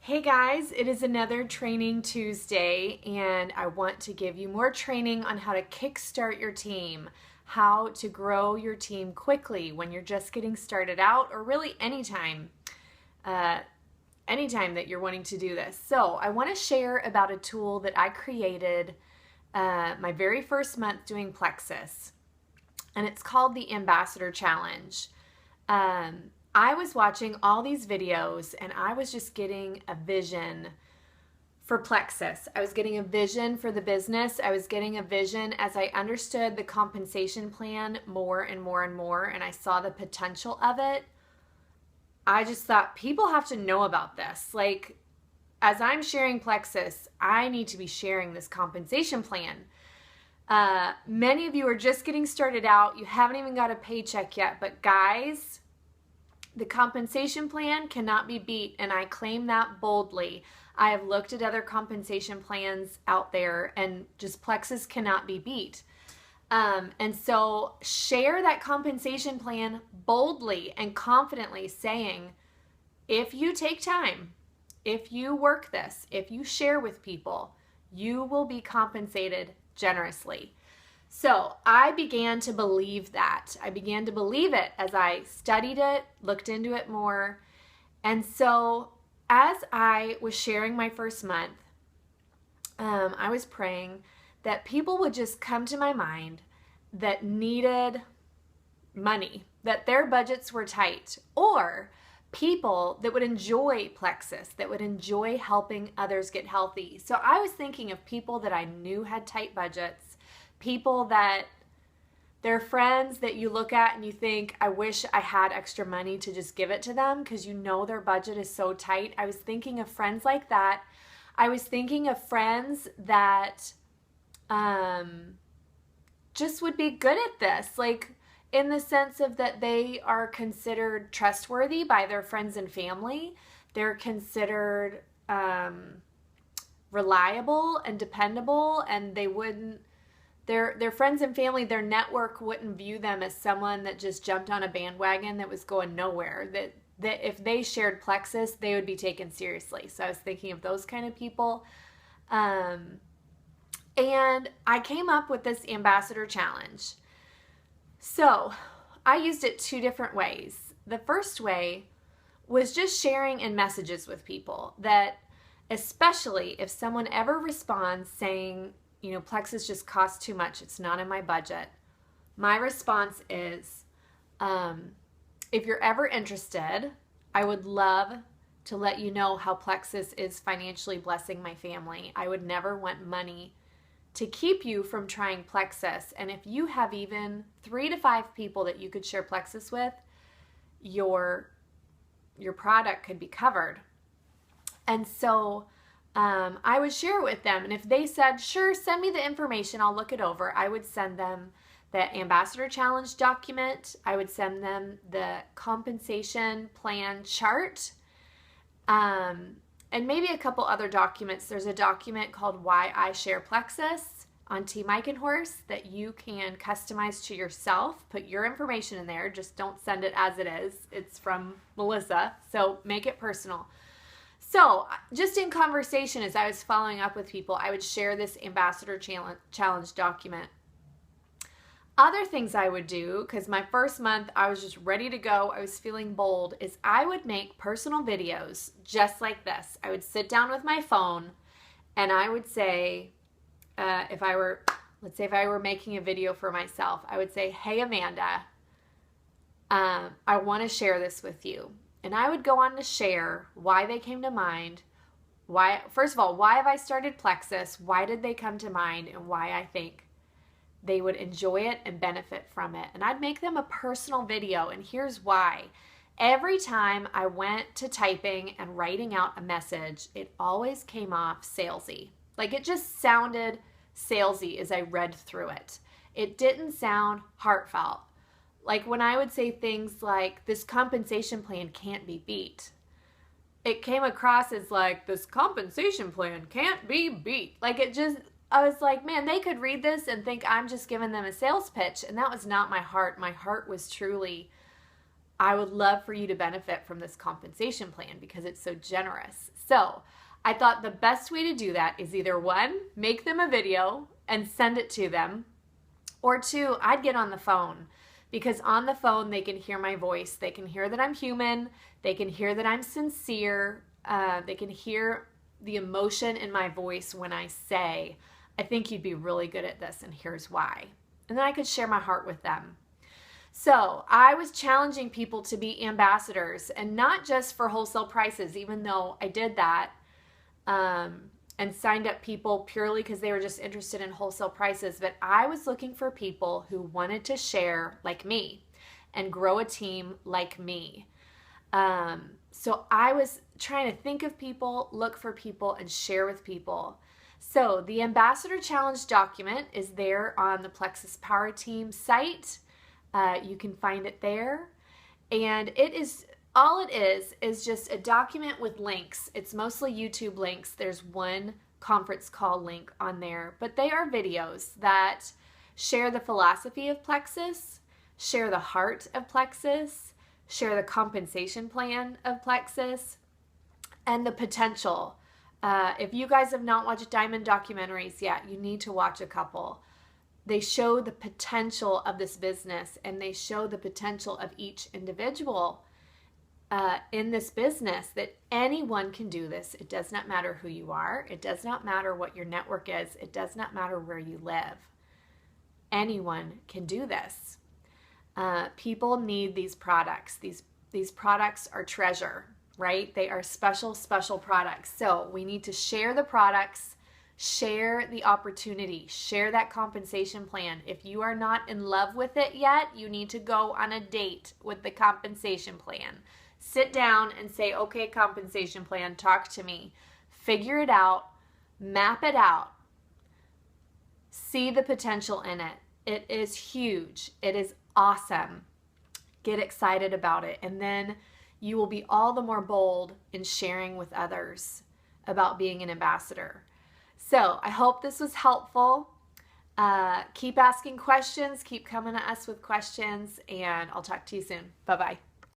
Hey guys, it is another Training Tuesday, and I want to give you more training on how to kickstart your team, how to grow your team quickly when you're just getting started out, or really anytime that you're wanting to do this. So I want to share about a tool that I created my very first month doing Plexus, and it's called the Ambassador Challenge. I was watching all these videos and I was just getting a vision for Plexus. I was getting a vision for the business. I was getting a vision as I understood the compensation plan more and more and more, and I saw the potential of it. I just thought people have to know about this. Like, as I'm sharing Plexus, I need to be sharing this compensation plan. Many of you are just getting started out. You haven't even got a paycheck yet, but guys, the compensation plan cannot be beat, and I claim that boldly. I have looked at other compensation plans out there, and just Plexus cannot be beat. And so share that compensation plan boldly and confidently, saying, if you take time, if you work this, if you share with people, you will be compensated generously. So I began to believe that. I began to believe it as I studied it, looked into it more. And so as I was sharing my first month, I was praying that people would just come to my mind that needed money, that their budgets were tight, or people that would enjoy Plexus, that would enjoy helping others get healthy. So I was thinking of people that I knew had tight budgets, people that they're friends that you look at and you think, I wish I had extra money to just give it to them because you know their budget is so tight. I was thinking of friends like that. I was thinking of friends that just would be good at this, like in the sense of that they are considered trustworthy by their friends and family. They're considered reliable and dependable, and they wouldn't, their friends and family, their network wouldn't view them as someone that just jumped on a bandwagon that was going nowhere. That if they shared Plexus, they would be taken seriously. So I was thinking of those kind of people. And I came up with this Ambassador Challenge. So I used it two different ways. The first way was just sharing in messages with people that, especially if someone ever responds saying, you know, Plexus just costs too much, it's not in my budget. My response is, if you're ever interested, I would love to let you know how Plexus is financially blessing my family. I would never want money to keep you from trying Plexus. And if you have even 3 to 5 people that you could share Plexus with, your product could be covered. And so I would share it with them. And if they said, sure, send me the information, I'll look it over, I would send them the Ambassador Challenge document. I would send them the compensation plan chart, and maybe a couple other documents. There's a document called Why I Share Plexus on Team Eichenhorst that you can customize to yourself. Put your information in there. Just don't send it as it is. It's from Melissa, so make it personal. So just in conversation, as I was following up with people, I would share this Ambassador Challenge document. Other things I would do, because my first month I was just ready to go, I was feeling bold, is I would make personal videos just like this. I would sit down with my phone and I would say, let's say if I were making a video for myself, I would say, hey Amanda, I want to share this with you. And I would go on to share why they came to mind. Why, first of all, why have I started Plexus? Why did they come to mind? And why I think they would enjoy it and benefit from it. And I'd make them a personal video. And here's why. Every time I went to typing and writing out a message, it always came off salesy. Like it just sounded salesy as I read through it. It didn't sound heartfelt. Like when I would say things like, this compensation plan can't be beat, it came across as like, this compensation plan can't be beat. Like it just, I was like, man, they could read this and think I'm just giving them a sales pitch. And that was not my heart. My heart was truly, I would love for you to benefit from this compensation plan because it's so generous. So I thought the best way to do that is either one, make them a video and send it to them, or two, I'd get on the phone, because on the phone they can hear my voice. They can hear that I'm human. They can hear that I'm sincere. They can hear the emotion in my voice when I say, I think you'd be really good at this and here's why. And then I could share my heart with them. So I was challenging people to be ambassadors, and not just for wholesale prices, even though I did that and signed up people purely because they were just interested in wholesale prices. But I was looking for people who wanted to share like me and grow a team like me. So I was trying to think of people, look for people, and share with people. So the Ambassador Challenge document is there on the Plexus Power Team site. You can find it there. And it is, all it is just a document with links. It's mostly YouTube links. There's one conference call link on there, but they are videos that share the philosophy of Plexus, share the heart of Plexus, share the compensation plan of Plexus, and the potential. If you guys have not watched Diamond documentaries yet, you need to watch a couple. They show the potential of this business, and they show the potential of each individual in this business, that anyone can do this. It does not matter who you are. It does not matter what your network is. It does not matter where you live. Anyone can do this. People need these products. These products are treasure, right? They are special, special products. So we need to share the products, share the opportunity, share that compensation plan. If you are not in love with it yet, you need to go on a date with the compensation plan. Sit down and say, okay, compensation plan, talk to me. Figure it out, map it out, see the potential in it. It is huge. It is awesome. Get excited about it. And then you will be all the more bold in sharing with others about being an ambassador. So I hope this was helpful. Keep asking questions, keep coming to us with questions, and I'll talk to you soon. Bye-bye.